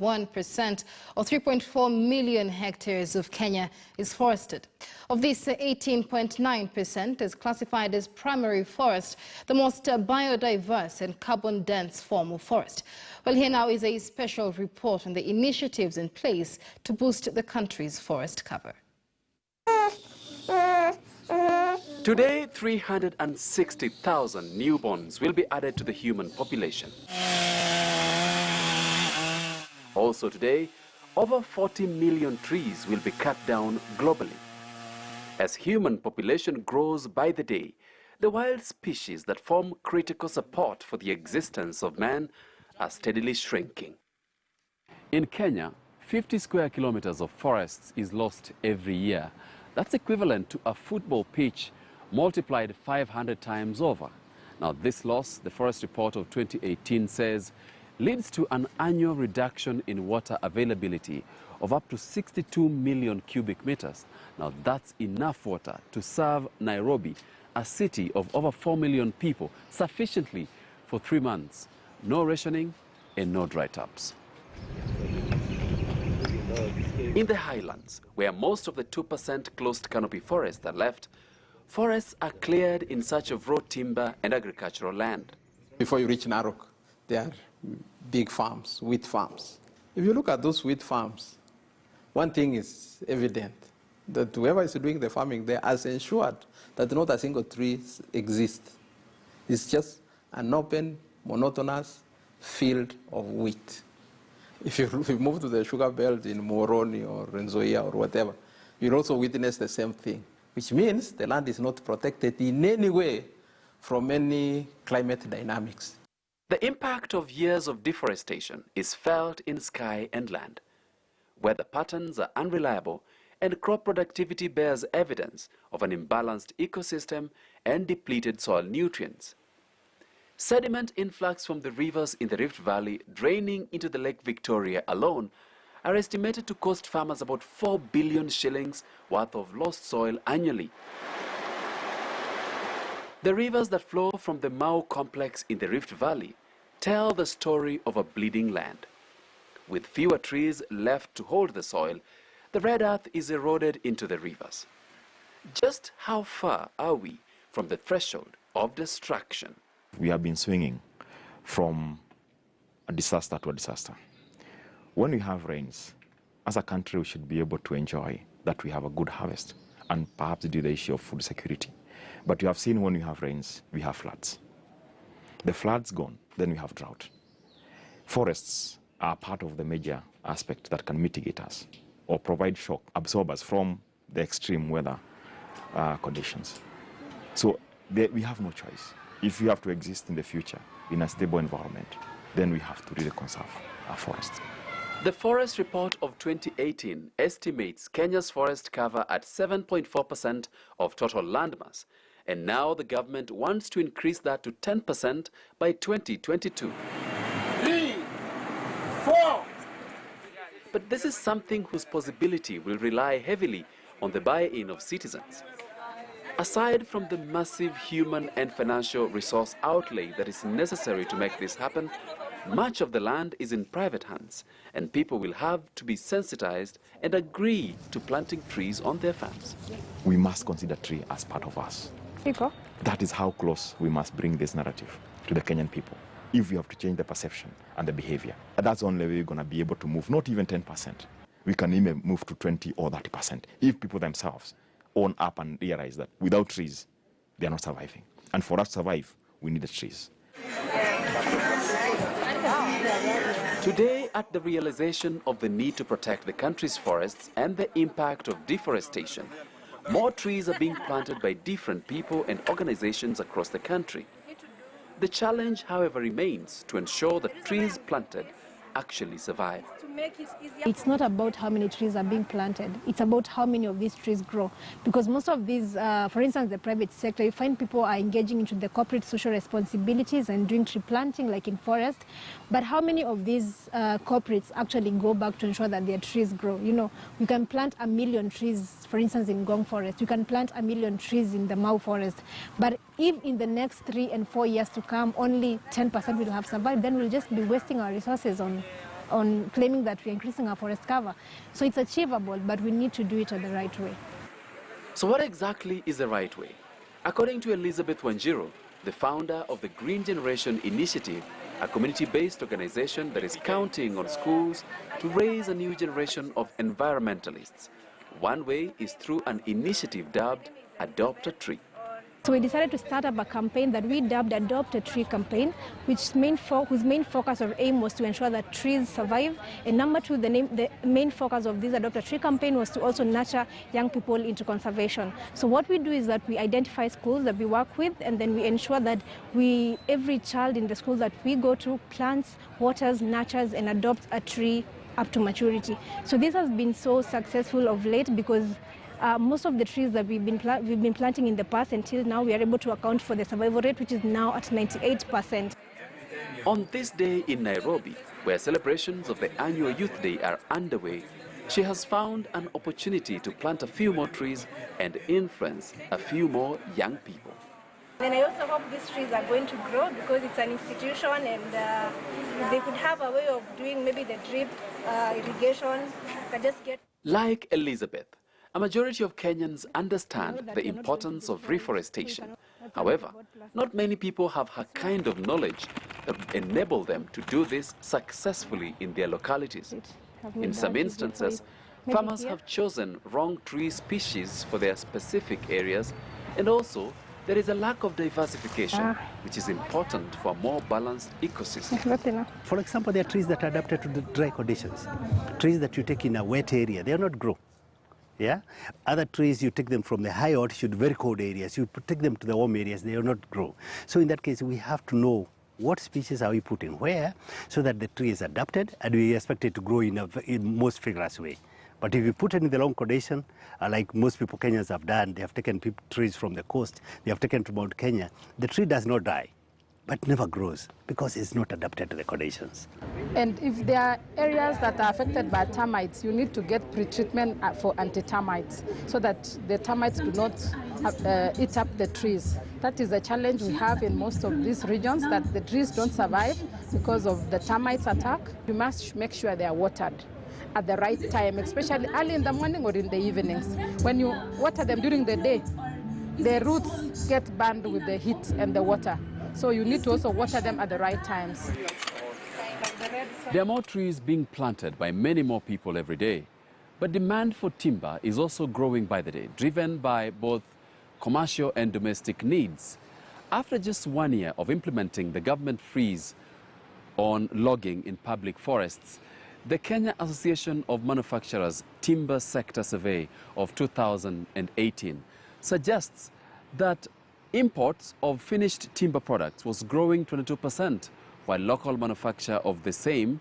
18.1%, or 3.4 million hectares of Kenya is forested. Of this, 18.9% is classified as primary forest, the most biodiverse and carbon-dense form of forest. Well, here now is a special report on the initiatives in place to boost the country's forest cover. Today, 360,000 newborns will be added to the human population. Also today, over 40 million trees will be cut down globally. As human population grows by the day, the wild species that form critical support for the existence of man are steadily shrinking. In Kenya, 50 square kilometers of forests is lost every year. That's equivalent to a football pitch multiplied 500 times over. Now, this loss, the Forest Report of 2018 says, leads to an annual reduction in water availability of up to 62 million cubic meters. Now, that's enough water to serve Nairobi, a city of over 4 million people, sufficiently for 3 months. No rationing and no dry taps. In the highlands, where most of the 2% closed canopy forests are left, forests are cleared in search of raw timber and agricultural land. Before you reach Narok, there are big farms, wheat farms. If you look at those wheat farms, one thing is evident, that whoever is doing the farming there has ensured that not a single tree exists. It's just an open, monotonous field of wheat. If you move to the sugar belt in Moroni or Nzoia or whatever, you'll also witness the same thing, which means the land is not protected in any way from any climate dynamics. The impact of years of deforestation is felt in sky and land. Weather patterns are unreliable and crop productivity bears evidence of an imbalanced ecosystem and depleted soil nutrients. Sediment influx from the rivers in the Rift Valley draining into the Lake Victoria alone are estimated to cost farmers about 4 billion shillings worth of lost soil annually. The rivers that flow from the Mau complex in the Rift Valley tell the story of a bleeding land. With fewer trees left to hold the soil, the red earth is eroded into the rivers. Just how far are we from the threshold of destruction? We have been swinging from a disaster to a disaster. When we have rains, as a country, we should be able to enjoy that we have a good harvest and perhaps do the issue of food security. But you have seen when we have rains, we have floods. The floods gone, then we have drought. Forests are part of the major aspect that can mitigate us or provide shock absorbers from the extreme weather conditions. So we have no choice. If we have to exist in the future in a stable environment, then we have to really conserve our forests. The Forest Report of 2018 estimates Kenya's forest cover at 7.4% of total landmass, and now the government wants to increase that to 10% by 2022. 3, 4. But this is something whose possibility will rely heavily on the buy-in of citizens. Aside from the massive human and financial resource outlay that is necessary to make this happen, much of the land is in private hands, and people will have to be sensitized and agree to planting trees on their farms. We must consider tree as part of us. That is how close we must bring this narrative to the Kenyan people. If we have to change the perception and the behavior, that's the only way we're going to be able to move, not even 10%. We can even move to 20 or 30% if people themselves own up and realize that without trees, they are not surviving. And for us to survive, we need the trees. Today, at the realization of the need to protect the country's forests and the impact of deforestation, more trees are being planted by different people and organizations across the country. The challenge, however, remains to ensure that trees planted actually survive. It's not about how many trees are being planted, it's about how many of these trees grow. Because most of these, for instance, the private sector, you find people are engaging into the corporate social responsibilities and doing tree planting like in forest. But how many of these corporates actually go back to ensure that their trees grow? You know, you can plant 1 million trees, for instance, in Ngong forest. You can plant 1 million trees in the Mau forest. But if in the next 3 and 4 years to come, only 10% will have survived, then we'll just be wasting our resources on on claiming that we're increasing our forest cover. So it's achievable, but we need to do it the right way. So what exactly is the right way? According to Elizabeth Wanjiru, the founder of the Green Generation Initiative, a community-based organization that is counting on schools to raise a new generation of environmentalists, one way is through an initiative dubbed Adopt a Tree. So we decided to start up a campaign that we dubbed Adopt a Tree campaign, whose main focus or aim was to ensure that trees survive. And number two, the main focus of this Adopt a Tree campaign was to also nurture young people into conservation. So what we do is that we identify schools that we work with, and then we ensure that every child in the schools that we go to plants, waters, nurtures, and adopts a tree up to maturity. So this has been so successful of late because most of the trees that we've been planting in the past until now, we are able to account for the survival rate, which is now at 98%. On this day in Nairobi, where celebrations of the annual Youth Day are underway, she has found an opportunity to plant a few more trees and influence a few more young people. And I also hope these trees are going to grow because it's an institution, and if they could have a way of doing maybe the drip irrigation, can just get... Like Elizabeth, a majority of Kenyans understand the importance of reforestation. However, not many people have her kind of knowledge that enable them to do this successfully in their localities. In some instances, farmers have chosen wrong tree species for their specific areas, and also there is a lack of diversification, which is important for a more balanced ecosystem. For example, there are trees that are adapted to the dry conditions. Trees that you take in a wet area, they are not grow. Yeah? Other trees, you take them from the high altitude, very cold areas. You take them to the warm areas, they will not grow. So in that case, we have to know what species are we putting where so that the tree is adapted and we expect it to grow in most vigorous way. But if you put it in the long condition, like most people Kenyans have done, they have taken trees from the coast, they have taken to Mount Kenya, the tree does not die, but never grows because it's not adapted to the conditions. And if there are areas that are affected by termites, you need to get pre-treatment for anti-termites so that the termites do not eat up the trees. That is the challenge we have in most of these regions, that the trees don't survive because of the termites attack. You must make sure they are watered at the right time, especially early in the morning or in the evenings. When you water them during the day, the roots get burned with the heat and the water. So you need to also water them at the right times. There are more trees being planted by many more people every day, but demand for timber is also growing by the day, driven by both commercial and domestic needs. After just 1 year of implementing the government freeze on logging in public forests, the Kenya Association of Manufacturers Timber Sector Survey of 2018 suggests that imports of finished timber products was growing 22%, while local manufacture of the same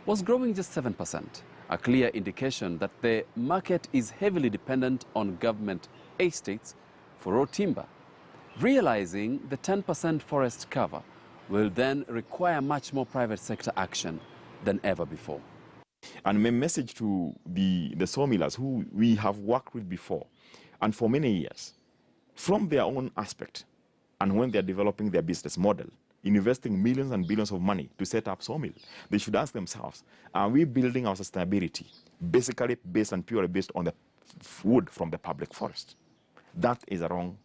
was growing just 7%, a clear indication that the market is heavily dependent on government estates for raw timber. Realizing the 10% forest cover will then require much more private sector action than ever before. And my message to the sawmillers who we have worked with before and for many years, from their own aspect, and when they're developing their business model, investing millions and billions of money to set up sawmill, they should ask themselves, are we building our sustainability basically based and purely based on the wood from the public forest? That is a wrong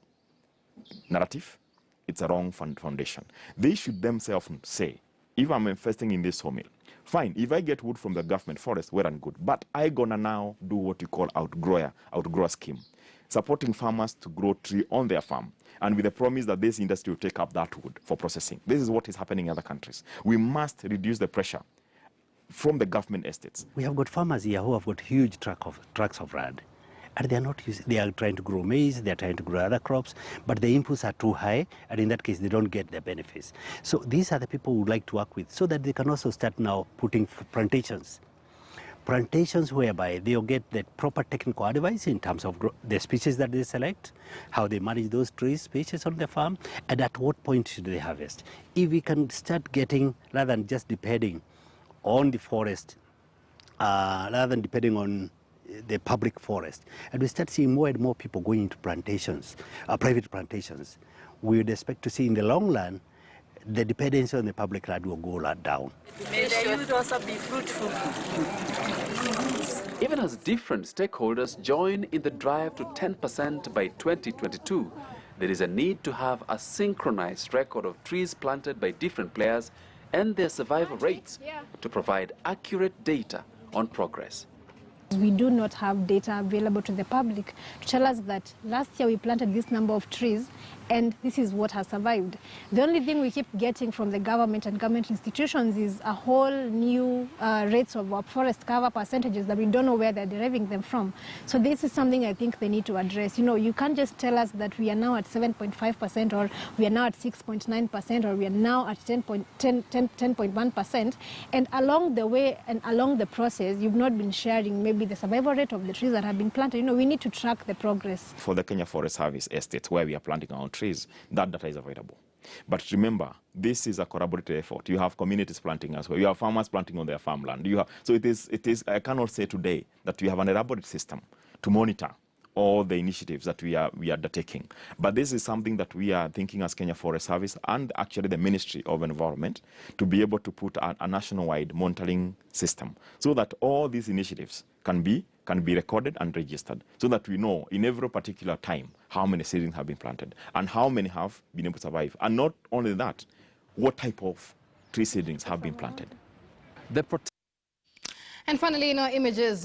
narrative. It's a wrong foundation. They should themselves say, if I'm investing in this sawmill, fine, if I get wood from the government forest, well and good, but I gonna now do what you call outgrower scheme, supporting farmers to grow tree on their farm, and with the promise that this industry will take up that wood for processing. This is what is happening in other countries. We must reduce the pressure from the government estates. We have got farmers here who have got huge tracts of land, and they are not using, they are trying to grow maize, they are trying to grow other crops, but the inputs are too high, and in that case they don't get the benefits. So these are the people we would like to work with, so that they can also start now putting plantations whereby they'll get the proper technical advice in terms of the species that they select, how they manage those tree species on the farm, and at what point should they harvest. If we can start getting, rather than just depending on the forest, rather than depending on the public forest, and we start seeing more and more people going into plantations, private plantations, we would expect to see in the long run the dependency on the public land will go down. May the youth also be fruitful. Even as different stakeholders join in the drive to 10% by 2022, there is a need to have a synchronized record of trees planted by different players and their survival rates to provide accurate data on progress. We do not have data available to the public to tell us that last year we planted this number of trees and this is what has survived. The only thing we keep getting from the government and government institutions is a whole new rates of forest cover percentages that we don't know where they're deriving them from. So this is something I think they need to address. You know, you can't just tell us that we are now at 7.5% or we are now at 6.9% or we are now at 10.1%. And along the way and along the process, you've not been sharing maybe the survival rate of the trees that have been planted. You know, we need to track the progress. For the Kenya Forest Service estates where we are planting our trees, that data is available. But remember, this is a collaborative effort. You have communities planting as well. You have farmers planting on their farmland. So it is, I cannot say today that we have an elaborate system to monitor all the initiatives that we are undertaking. But this is something that we are thinking as Kenya Forest Service and actually the Ministry of Environment to be able to put a nationwide monitoring system so that all these initiatives can be recorded and registered so that we know in every particular time how many seedlings have been planted and how many have been able to survive. And not only that, what type of tree seedlings have been planted. And finally, in our images